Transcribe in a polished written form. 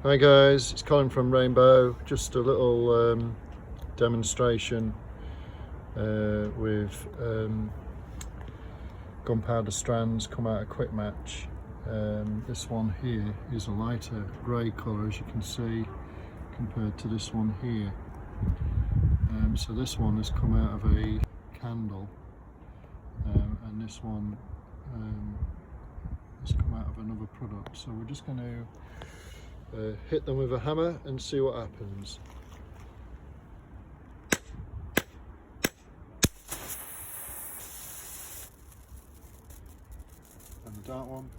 Hi guys, it's Colin from Rainbow. Just a little demonstration with gunpowder strands come out of quickmatch. This one here is a lighter grey colour, as you can see, compared to this one here. So this one has come out of a candle, and this one has come out of another product. So we're just going to hit them with a hammer and see what happens. And the dark one.